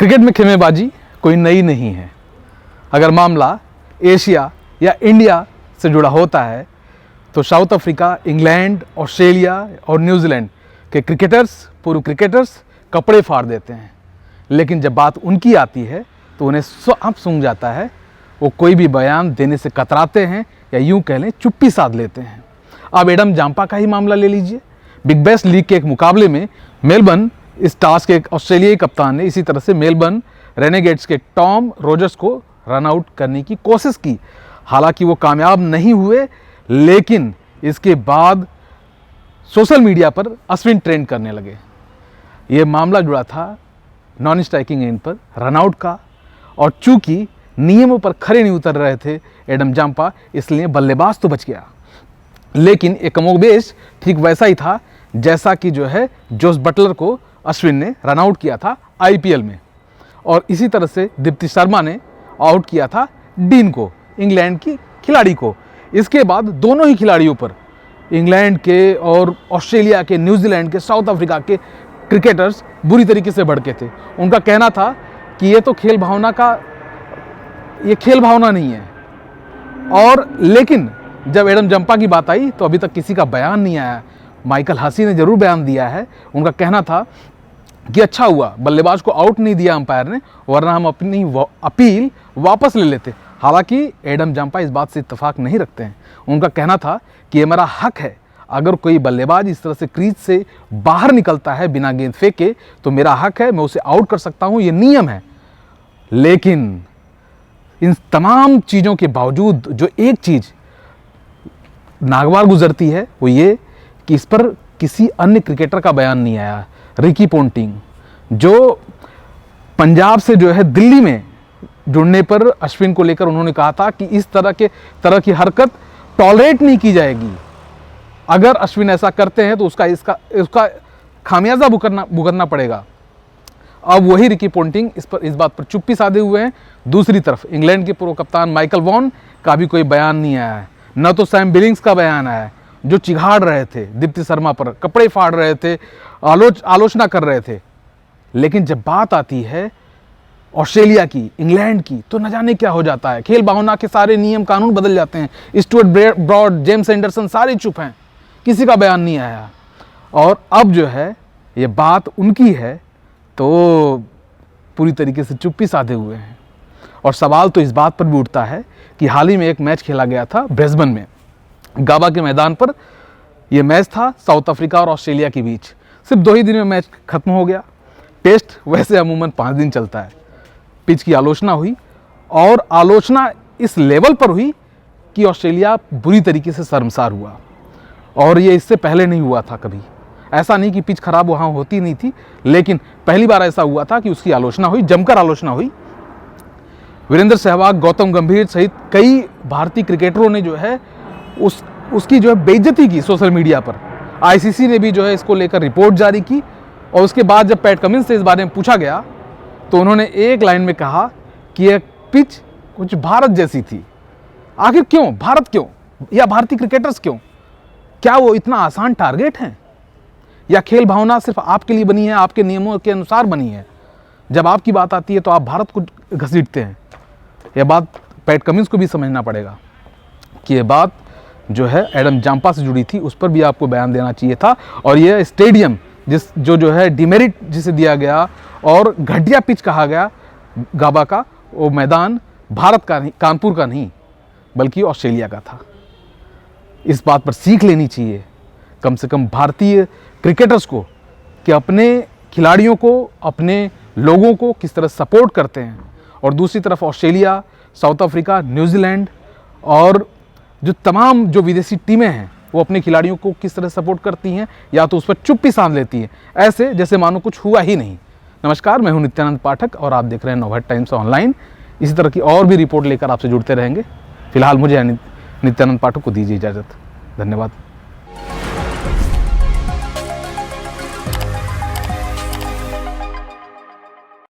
Cricket में खेमेबाजी कोई नई नहीं है। अगर मामला एशिया या इंडिया से जुड़ा होता है तो साउथ अफ्रीका, इंग्लैंड, ऑस्ट्रेलिया और न्यूजीलैंड के क्रिकेटर्स, पूर्व क्रिकेटर्स कपड़े फाड़ देते हैं। लेकिन जब बात उनकी आती है तो उन्हें आप सूंघ जाता है। वो कोई भी बयान देने से कतराते हैं या यूं कह लें चुप्पी साध लेते हैं। अब एडम जाम्पा का ही मामला ले लीजिए। बिग बैश लीग के एक मुकाबले में मेलबर्न स्टार्स के एक ऑस्ट्रेलियाई कप्तान ने इसी तरह से मेलबर्न रेनेगेड्स के टॉम रोजर्स को रन आउट करने की कोशिश की। हालांकि वो कामयाब नहीं हुए, लेकिन इसके बाद सोशल मीडिया पर अश्विन ट्रेंड करने लगे। ये मामला जुड़ा था नॉन स्ट्राइकिंग एंड पर रन आउट का, और चूंकि नियमों पर खरे नहीं उतर रहे थे एडम जाम्पा, इसलिए बल्लेबाज तो बच गया। लेकिन एक कमोबेश ठीक वैसा ही था जैसा कि जो है जोस बटलर को अश्विन ने रन आउट किया था आईपीएल में, और इसी तरह से दीप्ति शर्मा ने आउट किया था डीन को, इंग्लैंड की खिलाड़ी को। इसके बाद दोनों ही खिलाड़ियों पर इंग्लैंड के और ऑस्ट्रेलिया के, न्यूजीलैंड के, साउथ अफ्रीका के क्रिकेटर्स बुरी तरीके से भड़के थे। उनका कहना था कि ये तो खेल भावना नहीं है। और लेकिन जब एडम जाम्पा की बात आई तो अभी तक किसी का बयान नहीं आया। माइकल हसी ने जरूर बयान दिया है। उनका कहना था कि अच्छा हुआ बल्लेबाज को आउट नहीं दिया अंपायर ने, वरना हम अपनी अपील वापस ले लेते। हालांकि एडम जाम्पा इस बात से इत्तेफाक नहीं रखते हैं। उनका कहना था कि ये मेरा हक है, अगर कोई बल्लेबाज इस तरह से क्रीज से बाहर निकलता है बिना गेंद फेंके तो मेरा हक है, मैं उसे आउट कर सकता हूं, ये नियम है। लेकिन इन तमाम चीज़ों के बावजूद जो एक चीज़ नागवार गुजरती है वो ये कि इस पर किसी अन्य क्रिकेटर का बयान नहीं आया। रिकी पोंटिंग जो पंजाब से जो है दिल्ली में जुड़ने पर अश्विन को लेकर उन्होंने कहा था कि इस तरह की हरकत टॉलरेट नहीं की जाएगी। अगर अश्विन ऐसा करते हैं तो उसका खामियाजा भुगतना पड़ेगा। अब वही रिकी पोंटिंग इस बात पर चुप्पी साधे हुए हैं। दूसरी तरफ इंग्लैंड के पूर्व कप्तान माइकल वॉन का भी कोई बयान नहीं आया है, न तो सैम बिलिंग्स का बयान आया है, जो चिघाड़ रहे थे दीप्ति शर्मा पर, कपड़े फाड़ रहे थे, आलोचना कर रहे थे। लेकिन जब बात आती है ऑस्ट्रेलिया की, इंग्लैंड की, तो न जाने क्या हो जाता है। खेल भावना के सारे नियम कानून बदल जाते हैं। स्टुअर्ट ब्रॉड, जेम्स एंडरसन सारे चुप हैं, किसी का बयान नहीं आया। और अब जो है ये बात उनकी है तो पूरी तरीके से चुप्पी साधे हुए हैं। और सवाल तो इस बात पर भी उठता है कि हाल ही में एक मैच खेला गया था ब्रिस्बेन में, गाबा के मैदान पर। यह मैच था साउथ अफ्रीका और ऑस्ट्रेलिया के बीच। सिर्फ 2 ही दिन में मैच खत्म हो गया। टेस्ट वैसे अमूमन 5 दिन चलता है। पिच की आलोचना हुई, और आलोचना इस लेवल पर हुई कि ऑस्ट्रेलिया बुरी तरीके से शर्मसार हुआ, और ये इससे पहले नहीं हुआ था कभी। ऐसा नहीं कि पिच खराब वहाँ होती नहीं थी, लेकिन पहली बार ऐसा हुआ था कि उसकी आलोचना हुई, जमकर आलोचना हुई। वीरेंद्र सहवाग, गौतम गंभीर सहित कई भारतीय क्रिकेटरों ने जो है उसकी जो है बेइज्जती की सोशल मीडिया पर। आईसीसी ने भी जो है इसको लेकर रिपोर्ट जारी की, और उसके बाद जब पैट कमिंस से इस बारे में पूछा गया तो उन्होंने एक लाइन में कहा कि यह पिच कुछ भारत जैसी थी। आखिर क्यों भारत, क्यों, या भारतीय क्रिकेटर्स क्यों? क्या वो इतना आसान टारगेट है, या खेल भावना सिर्फ आपके लिए बनी है, आपके नियमों के अनुसार बनी है? जब आपकी बात आती है तो आप भारत को घसीटते हैं। यह बात पैट कमिंस को भी समझना पड़ेगा कि यह बात जो है एडम जाम्पा से जुड़ी थी, उस पर भी आपको बयान देना चाहिए था। और यह स्टेडियम जो है डिमेरिट जिसे दिया गया और घटिया पिच कहा गया गाबा का, वो मैदान भारत का नहीं, कानपुर का नहीं, बल्कि ऑस्ट्रेलिया का था। इस बात पर सीख लेनी चाहिए कम से कम भारतीय क्रिकेटर्स को कि अपने खिलाड़ियों को, अपने लोगों को किस तरह सपोर्ट करते हैं। और दूसरी तरफ ऑस्ट्रेलिया, साउथ अफ्रीका, न्यूजीलैंड और जो तमाम जो विदेशी टीमें हैं वो अपने खिलाड़ियों को किस तरह सपोर्ट करती हैं, या तो उस पर चुप्पी साध लेती हैं, ऐसे जैसे मानो कुछ हुआ ही नहीं। नमस्कार, मैं हूं नित्यानंद पाठक और आप देख रहे हैं नवभारत टाइम्स ऑनलाइन। इसी तरह की और भी रिपोर्ट लेकर आपसे जुड़ते रहेंगे। फिलहाल मुझे नित्यानंद पाठक को दीजिए इजाज़त। धन्यवाद।